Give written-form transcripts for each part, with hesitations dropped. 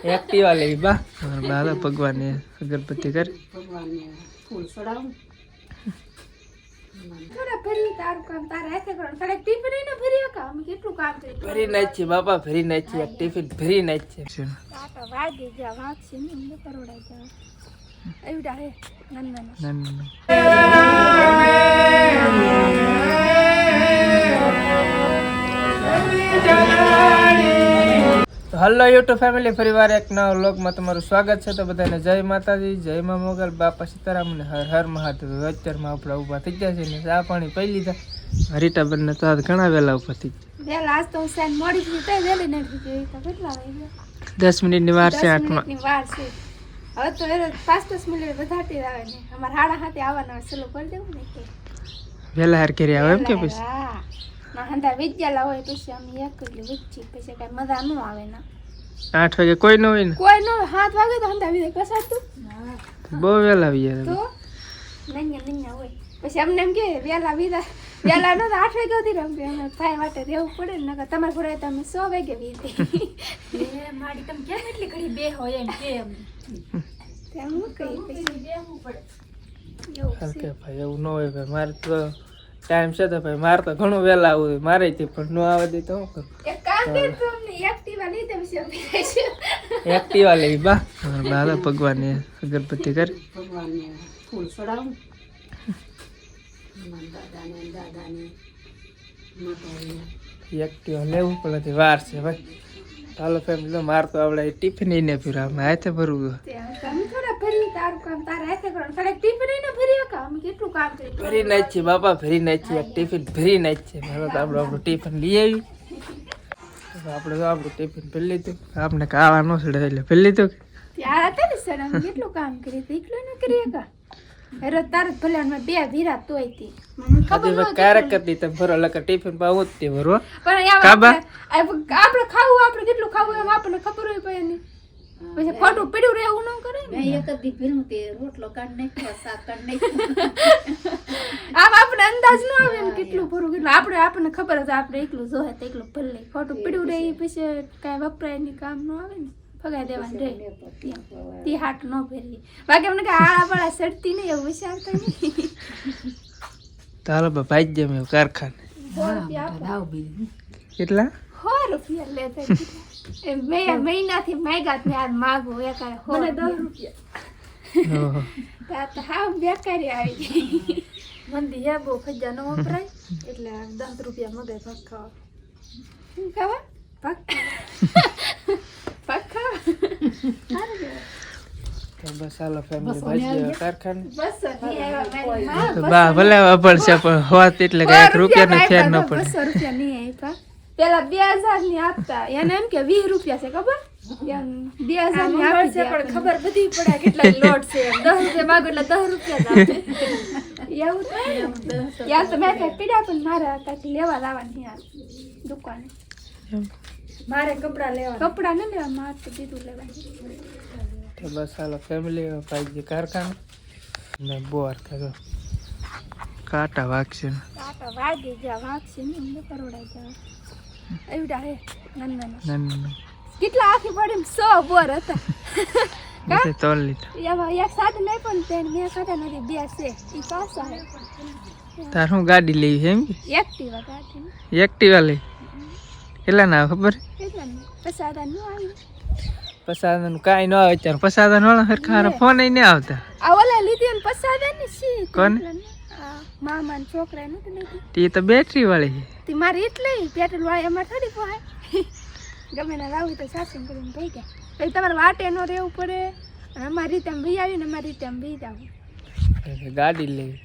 Activa ले बा और बाबा भगवान ने अगरबत्ती कर भगवान ने फूल चढ़ाऊं थोड़ा भरी तारू काम तारा ऐसे करो थोड़ा टिफिन ही ना भरी का हम કેટલું કામ કરી ભરી નાખી બાપા ભરી નાખી એક ટિફિન ભરી નાખી આ તો વાગી ગયા વાગશે ને મને કરોડા જા એવડા હે નંદન हेलो यूट्यूब फैमिली फरीवार एक नवा व्लॉग में तमाરું स्वागत है। तो बधाने जय माताजी जय मां मोगल बापा सीताराम ने हर हर महादेव। અત્યાર માં આપણે ઊભા થઈ ગયા છે ને ચા પાણી પી લીધા। હરીટા બંને તો આજ ઘણા વેલા ઊભા થઈ ગયા। વેલા આજ તો સેન મોડી થી તે વેલી નથી ગઈ તો કેટલા વાગ્યા 10 મિનિટની વાર છે 8 માં ની વાર છે। હવે તો એ 5-10 મિનિટ વધારતી આવે ને અમાર હાડા હાથે આવવાનો ચાલુ કરી દેવું ને કે વેલા હાર કરી આવે એમ કે પછી હા ના હંદા વિદ્યાલા હોય પછી અમે એકલી વિચી પછી કઈ મજા ન આવે ના 8 વાગે કોઈ ન હોય ને કોઈ ન 7 વાગે તો હંદા વિદે કસાતું બહુ વેલા આવી જાય તો નન્યા હોય પછી અમને એમ કે વેલા વિદા વેલા ન 8 વાગે સુધી રમતે અમે ભાઈ માટે રહેવું પડે ને નકર તમાર ઘરે તમે 100 વાગે વિદે એ માડી તમે કેમ એટલી ઘડી બે હોય એમ કે તેમ કઈ પછી બેહવું પડે એવું કે ભાઈ એવું ન હોય ભાઈ મારે તો टाइम से तो भाई मार तो घणो वेला आवे मारे थी पण नो आवे दे तो कर एक काम कर तुमने एक्टिवा ली तब से एक्टिवा ले बा और बाबा भगवान ने अगरबत्ती कर भगवान ने फूल चढ़ाऊं दादा ने माता ने एक्टिवा लेવું પડે વાર છે ભાઈ। ચાલો ફેમિલી માર તો આવડે ટિફિન ને फिर हम आए थे भरू તમે થોડા ભરી તારું કામ તારા હાથે કરો થોડા ટિફિન ને ભરી કા અમે કેટલું કામ કરી ભરી નાખી બાપા ભરી નાખી એક ટિફિન ભરી નાખી મારો તો આપણું ટિફિન લઈ આવી આપણે તો આપણું ટિફિન ભરી લીધું આપણે ખાવા ન સડે એટલે ભરી લીધું ત્યાં હતા ને સર અમે કેટલું કામ કરી તો એકલો ન કરીએ કા અરે તારે ભલે અમે બે ધીરા તોય હતી મને ખબર નહોતી ક્યારેક કરતી તમે ભરો લકા ટિફિન પા ઉતતી ભરો પણ આપણે ખાવું આપણે કેટલું ખાવું એમ આપણને ખબર હોય પછી નહીં પછી ખોટું પડ્યું રહે એવું ન કરે ને એક દી ભીલું તે રોટલો કાઢ નાખ્યો શાક કાઢ નાખ્યો આમ આપણે અંદાજ ન આવે ને કેટલું ભરું કેટલું આપણને ખબર હશે આપણે એકલું જોહે તો એકલું ભલે ખોટું પડ્યું રહે પછી કાંઈ વપરાય ની કામ ન આવે ને ફગાઈ દેવાનું રહે તી હાટ ન ભરી બાકી અમને કે આળા બાળા સડતી નહીં એવું વિચારતા નહીં તારો ભાઈ જ મેં કારખાને 100 રૂપિયા દાવ બીજું કેટલા 100 રૂપિયા લેતા એ મહિનાથી માંગ્યા મેં આજ માગું એકારે મને 10 રૂપિયા ઓહો ત્યાં તો હા બેકારી આવી ગઈ મંદી હે બહુ ખજા ન વપરાય એટલે 10 રૂપિયા મગે ભાગ ખાવા શું ખાવા ભાગ બસ હાલો ફેમિલી ભાઈ કારખાને બસ તો બા ભલે પડશે પણ હોત એટલે કે 1 રૂપિયા નો ફેર ન પડે 200 રૂપિયા નહીં આપ્યા પેલા 2000 ની આપતા એને એમ કે 20 રૂપિયા છે ખબર એમ 2000 ની આપી છે પણ ખબર બધી પડે કેટલા લોટ છે 10 રૂપિયા માંગો એટલે 10 રૂપિયા જ આપે એવું થાય યાર તો મેં કઈ પીડા પણ મારે કાંઈક લેવા લાવવાની યાર દુકાને મારે કપડા ને લેવા મારે તો દીધું લેવા તો બસ હાલો ફેમિલી ભાઈ કારખાને ને બોર કરો કાટા વાગશે કાંટા વાગી ગયા વાગશે ને મને કરોડા જા એવડા હે નંદન કેટલા આખી પડી 100 બોર હતા મેં તોલ લીધા એવા એક સાથે નહીં પણ તેન મેં કાઢા નથી બે છે ઈ પાછા હે તાર હું ગાડી લેવી છે એમ એક્ટિવા ગાડી એક્ટિવા લઈ કેટલા ના ખબર કેટલા પસાદા નો આવી પસાદન કાઈ ન આવે ચાર પસાદન વાળા હરખા ફોન નહીં આવતા આ ઓલા લીધી ને પસાદા ની સી કોણ મામાન છોકરા નથી લીધી તે તો બેટરી વાળી છે તી મારી એટલે પેટ્રોલ વાળી અમાર થોડી પોહે ગમે ના લાવી તો સાસન કરીને ભઈ ગયા પછી તમારે વાટે નો રહેવું પડે અને અમારી રીતે ભઈ આવીને અમારી રીતે ભઈ જાવ ગાડી લેવી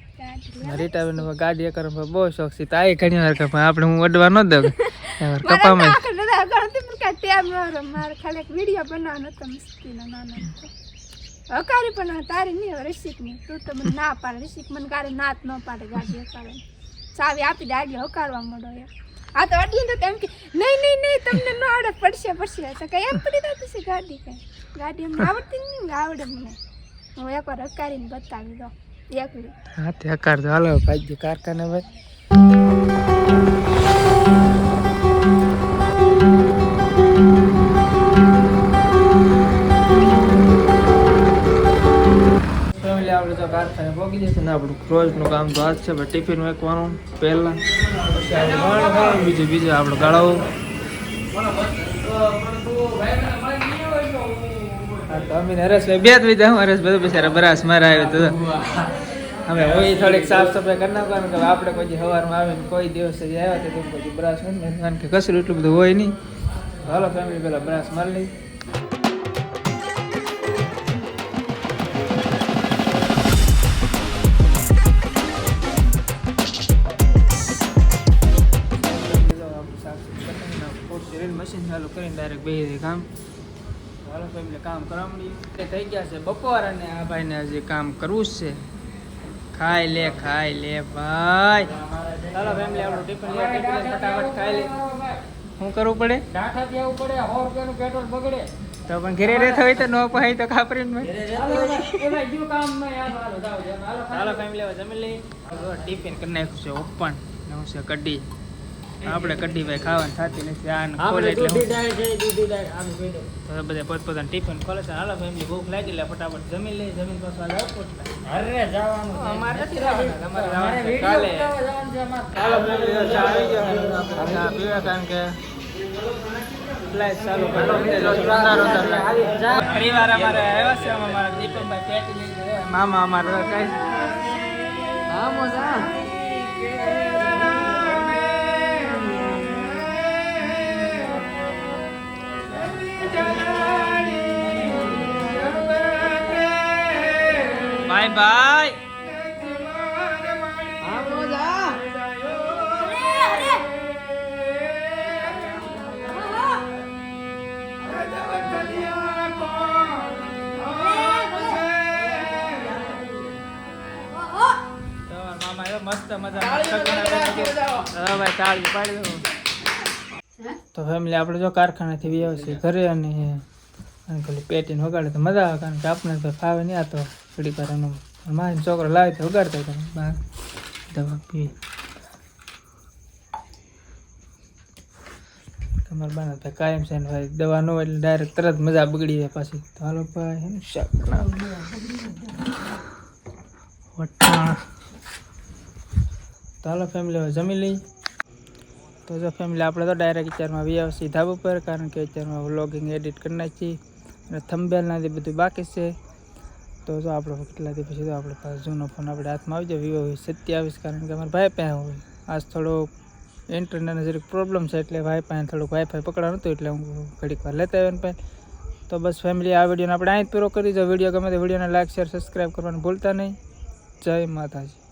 મારી ટાઈમ ગાડી કરવા બહુ શોખ છે તો આ ઘણી વાર કપા આપણે હું અડવા ન દઉં કપામાં મારે ખાલી એક વિડીયો બનાવવાનો હતો મસ્તીનો નાનો હકારી પણ તારી નહીં રસિક નહીં તું તો મને ના પાડે રસિક મને કારે નાત ન પાડે ગાડી હકારે સાવી આપી દે આગળ હકારવા મળો આ તો અડીએ તો એમ કે નહીં તમને ન આવડે પડશે તો કઈ એમ પડી જતી છે ગાડી અમને આવડતી નહીં આવડે મને હું એકવાર હકારીને બતાવી દઉં એકલી હા તે હકાર તો હાલો ભાઈ કારખાને ભાઈ ને આપણું રોજનું કામ તો આજ છે ભાઈ, ટિફિન વેકવાનું પહેલાં, પછી આપણે વાણ ખાવાનું, બીજું આપણું ગાળાવું. હા તો અમે હરેશભાઈ બે જ વિધા, હરેશભાઈ બિચારા બરાસ મારા આવ્યો તો અમે હોય થોડીક સાફ સફાઈ કરી નાખવાનું કે આપણે કોઈ સવારમાં આવીને કોઈ દિવસ જ આવ્યા તો પછી બ્રાશ હોય ને કારણ કે કચરું એટલું બધું હોય નહીં. હાલો ફેમિલી પહેલાં બ્રાશ મારી લઈ. મશીન ચાલુ કરીને ડાયરેક્ટ બેસી કામ. હાલો ફેમિલી કામ કરવા મળીએ. થઈ ગયા છે બપોર અને આ ભાઈને હજી કામ કરવું જ છે. ખાઈ લે ભાઈ. ચાલો ફેમિલી આપણું ટિફિન ફટાફટ ખાઈ લે. શું કરવું પડે? ટાટા દેવું પડે. 100 રૂપિયાનું પેટ્રોલ બગડે તો પણ ઘરે રહેતા હોય તો ન પહાય તો ખાપરીને ચાલો ફેમિલી હવે જમી લઈ. ટિફિન કરી નાખ્યું છે ઓપન. હું છે કઢી. આપણે કઢી ભાઈ ખાવાની થતી નથી. આ ખોલે એટલે બધા પોતપોતાનું ટિફિન ખોલે છે. હાલો ફેમિલી ભૂખ લાગી એટલે ફટાફટ જમી લઈ. જમીન પાછા અમારે નથી જવાનું, તમારે જવાનું છે કાલે. ચાલો ફેમિલી આવી ગયા પીવા કારણ કે ફ્લાઇટ ચાલુ પરિવાર અમારે આવ્યા છે. અમારા દીપકભાઈ પેટી લઈ ગયા. મામા અમારે કઈ હા મજા બાય બાય. મસ્ત મજા તો ફેમિલી આપણે જો કારખાનેથી વ્યવસ્થિત ઘરે અને પેલી પેટીને વગાડે તો મજા આવે કારણ કે આપણે તો ફાવે નહીં. આ તો ઘડી વાર એનો મારી છોકરો લાવે તો વગાડતા હતા બહાર દવા પી. તમારે બાને ભાઈ કાયમ છે ને ભાઈ દવા ન હોય એટલે ડાયરેક્ટ તરત મજા બગડી જાય પાછી. તો હાલો ભાઈ શાક વટાણ. તો હાલો ફેમિલી હવે જમી લઈ. તો જો ફેમિલી આપણે તો ડાયરેક્ટ વિચારમાં વ્યવસ્થિત ધાબા પર કારણ કે વિચારમાં વ્લોગિંગ એડિટ કરી નાખી અને થંબનેલનાથી બધું બાકી છે. તો જો આપણે કેટલાથી પછી તો આપણે પાસે જૂનો ફોન આપણે હાથમાં આવી જાય Vivo V27 કારણ કે અમારા ભાઈ પાસે હોય. આજ થોડો ઇન્ટરનેટનો જરીક પ્રોબ્લેમ છે એટલે ભાઈ પાસે થોડુંક વાઈફાઈ પકડવાનું હતું એટલે હું ઘડીક વાર લેતા આવ્યો ને. તો બસ ફેમિલી આ વિડીયોને આપણે અહીં જ પૂરો કરી. જો વિડીયો ગમે તો વિડીયોને લાઈક શેર સબસ્ક્રાઈબ કરવાનું ભૂલતા નહીં. જય માતાજી.